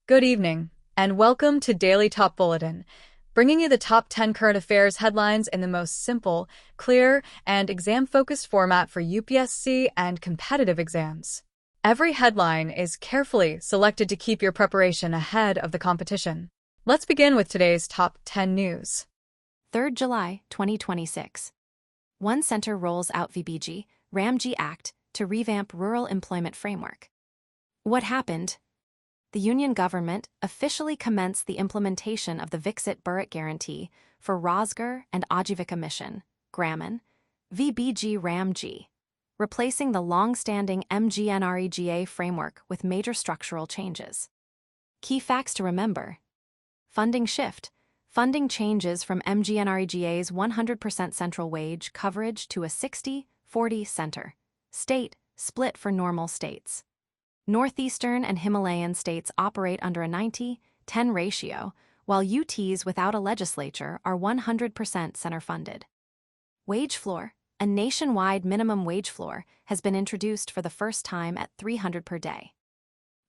Good evening, and welcome to Daily Top Bulletin, bringing you the top 10 current affairs headlines in the most simple, clear, and exam-focused format for UPSC and competitive exams. Every headline is carefully selected to keep your preparation ahead of the competition. Let's begin with today's top 10 news. 3rd July 2026. One center rolls out VBG, RAMG Act to revamp rural employment framework. What happened? The Union government officially commenced the implementation of the Viksit Bharat Guarantee for Rozgar and Ajivika Mission, Gramin, VBG RAMG, replacing the long-standing MGNREGA framework with major structural changes. Key facts to remember. Funding shift. Funding changes from MGNREGA's 100% central wage coverage to a 60-40 center-state split for normal states. Northeastern and Himalayan states operate under a 90-10 ratio, while UTs without a legislature are 100% center-funded. Wage floor. A nationwide minimum wage floor has been introduced for the first time at $300 per day.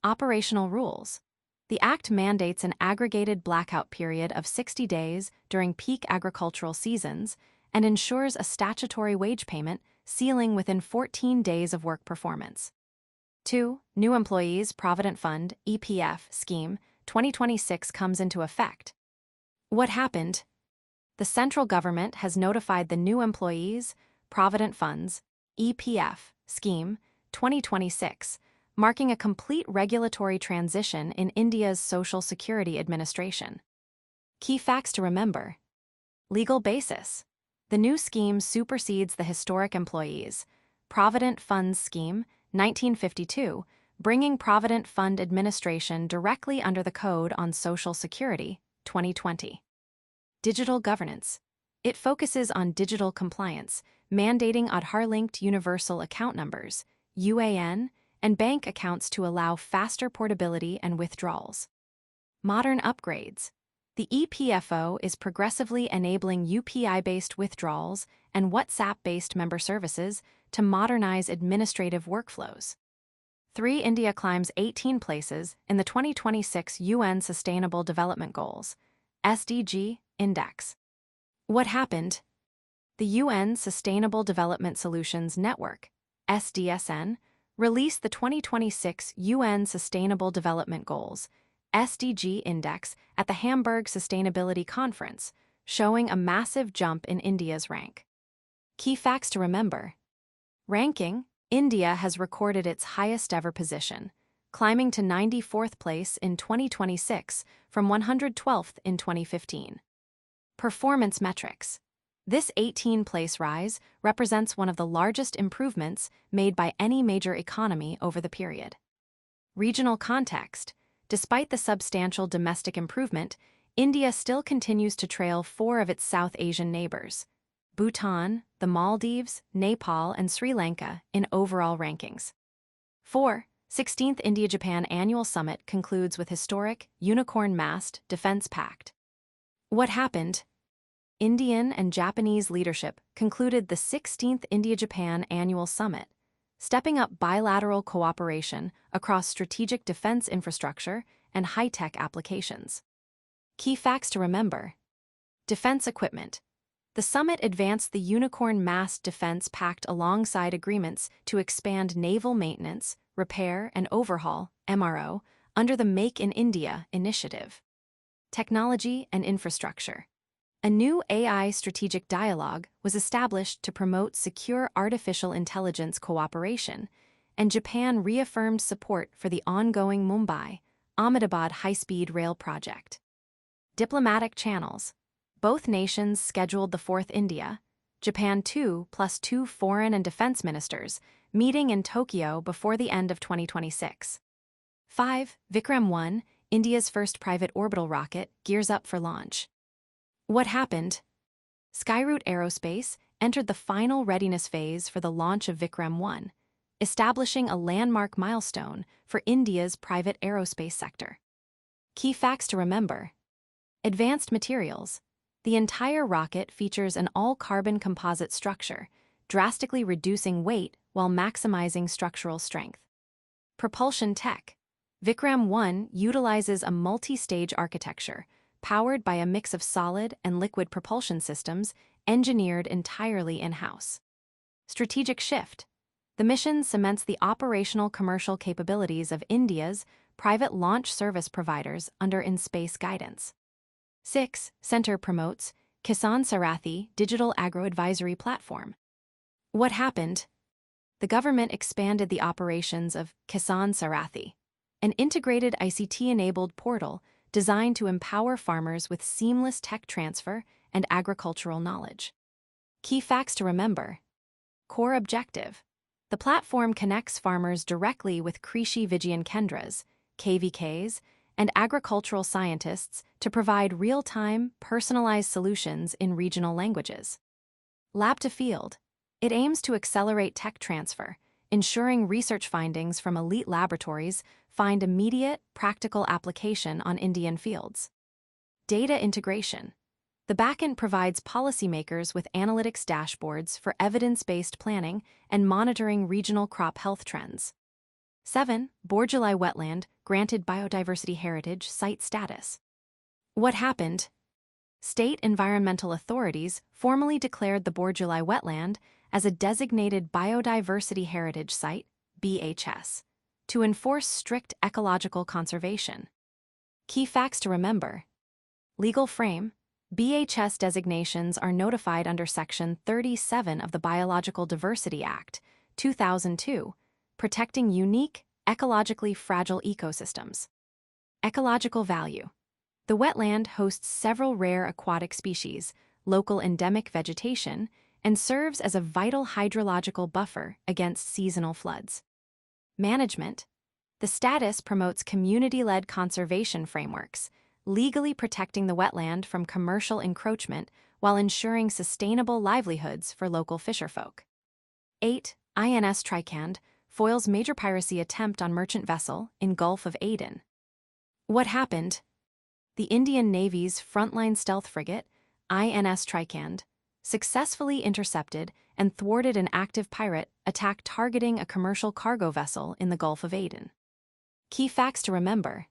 Operational rules. The Act mandates an aggregated blackout period of 60 days during peak agricultural seasons and ensures a statutory wage payment ceiling within 14 days of work performance. 2. New Employees Provident Fund (EPF) scheme 2026 comes into effect. What happened? The central government has notified the New Employees Provident Funds (EPF) scheme 2026, marking a complete regulatory transition in India's Social Security Administration. Key facts to remember. Legal basis. The new scheme supersedes the historic Employees Provident Funds Scheme 1952, bringing Provident Fund administration directly under the Code on Social Security 2020. Digital governance. It focuses on digital compliance, mandating Aadhaar-linked universal account numbers, UAN, and bank accounts to allow faster portability and withdrawals. Modern upgrades. The EPFO is progressively enabling UPI-based withdrawals and WhatsApp-based member services to modernize administrative workflows. 3. India climbs 18 places in the 2026 UN Sustainable Development Goals (SDG) Index. What happened? The UN Sustainable Development Solutions Network (SDSN) released the 2026 UN Sustainable Development Goals (SDG) Index at the Hamburg Sustainability Conference, showing a massive jump in India's rank. Key facts to remember. Ranking. India has recorded its highest-ever position, climbing to 94th place in 2026 from 112th in 2015. Performance metrics. This 18-place rise represents one of the largest improvements made by any major economy over the period. Regional context. Despite the substantial domestic improvement, India still continues to trail 4 of its South Asian neighbors, Bhutan, the Maldives, Nepal, and Sri Lanka, in overall rankings. 4. 16th India-Japan Annual Summit concludes with historic Unicorn-Mast Defense Pact. What happened? Indian and Japanese leadership concluded the 16th India-Japan Annual Summit, stepping up bilateral cooperation across strategic defense infrastructure and high-tech applications. Key facts to remember. Defense equipment. The summit advanced the Unicorn-Mast Defense Pact alongside agreements to expand naval maintenance, repair, and overhaul (MRO) under the Make in India initiative. Technology and infrastructure. A new AI strategic dialogue was established to promote secure artificial intelligence cooperation, and Japan reaffirmed support for the ongoing Mumbai-Ahmedabad high-speed rail project. Diplomatic channels. Both nations scheduled the 4th India, Japan 2 plus 2 foreign and defense ministers meeting in Tokyo before the end of 2026. 5. Vikram 1, India's first private orbital rocket, gears up for launch. What happened? Skyroot Aerospace entered the final readiness phase for the launch of Vikram 1, establishing a landmark milestone for India's private aerospace sector. Key facts to remember. Advanced materials. The entire rocket features an all-carbon composite structure, drastically reducing weight while maximizing structural strength. Propulsion tech. Vikram 1 utilizes a multi-stage architecture, powered by a mix of solid and liquid propulsion systems engineered entirely in-house. Strategic shift. The mission cements the operational commercial capabilities of India's private launch service providers under in-space guidance. 6. Center promotes Kisan Sarathi Digital Agro-Advisory Platform. What happened? The government expanded the operations of Kisan Sarathi, an integrated ICT-enabled portal designed to empower farmers with seamless tech transfer and agricultural knowledge. Key facts to remember. Core objective. The platform connects farmers directly with Krishi Vigyan Kendras, KVKs, and agricultural scientists to provide real-time, personalized solutions in regional languages. Lab to field. It aims to accelerate tech transfer, ensuring research findings from elite laboratories find immediate, practical application on Indian fields. Data integration. The backend provides policymakers with analytics dashboards for evidence-based planning and monitoring regional crop health trends. 7. Borjulai Wetland granted Biodiversity Heritage Site status. What happened? State environmental authorities formally declared the Borjulai Wetland as a designated Biodiversity Heritage Site, BHS, to enforce strict ecological conservation. Key facts to remember. Legal frame. BHS designations are notified under Section 37 of the Biological Diversity Act, 2002, protecting unique, ecologically fragile ecosystems. Ecological value. The wetland hosts several rare aquatic species, local endemic vegetation, and serves as a vital hydrological buffer against seasonal floods. Management. The status promotes community-led conservation frameworks, legally protecting the wetland from commercial encroachment while ensuring sustainable livelihoods for local fisherfolk. 8. INS Trikand foils major piracy attempt on merchant vessel in Gulf of Aden. What happened? The Indian Navy's frontline stealth frigate, INS Trikand, successfully intercepted and thwarted an active pirate attack targeting a commercial cargo vessel in the Gulf of Aden. Key facts to remember.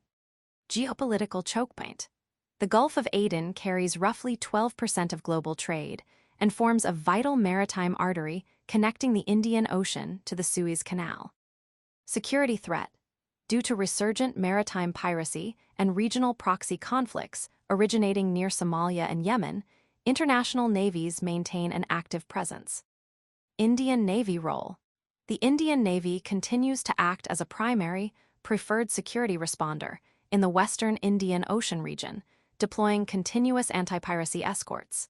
Geopolitical choke point. The Gulf of Aden carries roughly 12% of global trade and forms a vital maritime artery connecting the Indian Ocean to the Suez Canal. Security threat. Due to resurgent maritime piracy and regional proxy conflicts originating near Somalia and Yemen, international navies maintain an active presence. Indian Navy role. The Indian Navy continues to act as a primary, preferred security responder in the Western Indian Ocean region, deploying continuous anti-piracy escorts.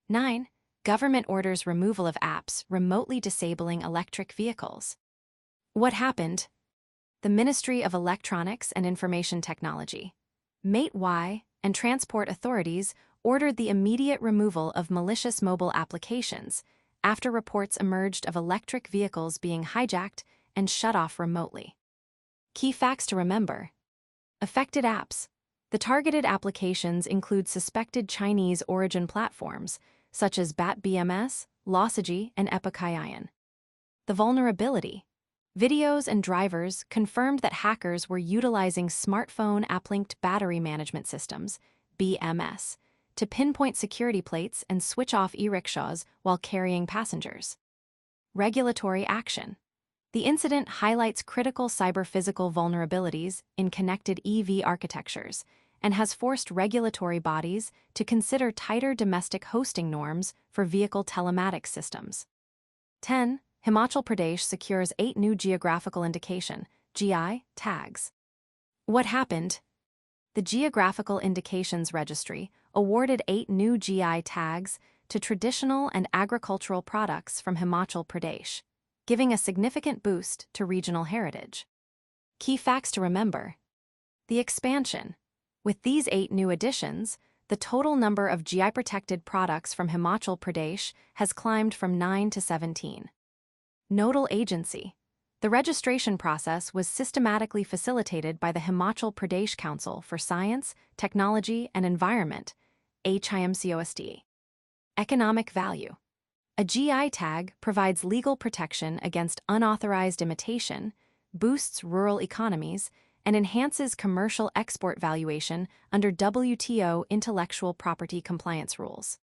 9. Government orders removal of apps remotely disabling electric vehicles. What happened? The Ministry of Electronics and Information Technology, MATE-Y, and transport authorities ordered the immediate removal of malicious mobile applications after reports emerged of electric vehicles being hijacked and shut off remotely. Key facts to remember. Affected apps. The targeted applications include suspected Chinese origin platforms, such as BAT-BMS, Lossity, and Epic-ION. The vulnerability. Videos and drivers confirmed that hackers were utilizing smartphone app-linked battery management systems, BMS, to pinpoint security plates and switch off e-rickshaws while carrying passengers. Regulatory action. The incident highlights critical cyber-physical vulnerabilities in connected EV architectures and has forced regulatory bodies to consider tighter domestic hosting norms for vehicle telematics systems. 10. Himachal Pradesh secures 8 new geographical indication (GI) tags. What happened? The Geographical Indications Registry awarded 8 new GI tags to traditional and agricultural products from Himachal Pradesh, giving a significant boost to regional heritage. Key facts to remember. The expansion. With these 8 new additions, the total number of GI-protected products from Himachal Pradesh has climbed from 9 to 17. Nodal agency. The registration process was systematically facilitated by the Himachal Pradesh Council for Science, Technology, and Environment, HIMCOST. Economic value. A GI tag provides legal protection against unauthorized imitation, boosts rural economies, and enhances commercial export valuation under WTO intellectual property compliance rules.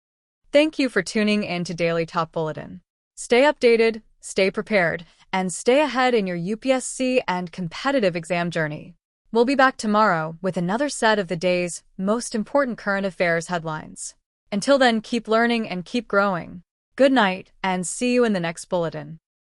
Thank you for tuning in to Daily Top Bulletin. Stay updated, stay prepared, and stay ahead in your UPSC and competitive exam journey. We'll be back tomorrow with another set of the day's most important current affairs headlines. Until then, keep learning and keep growing. Good night, and see you in the next bulletin.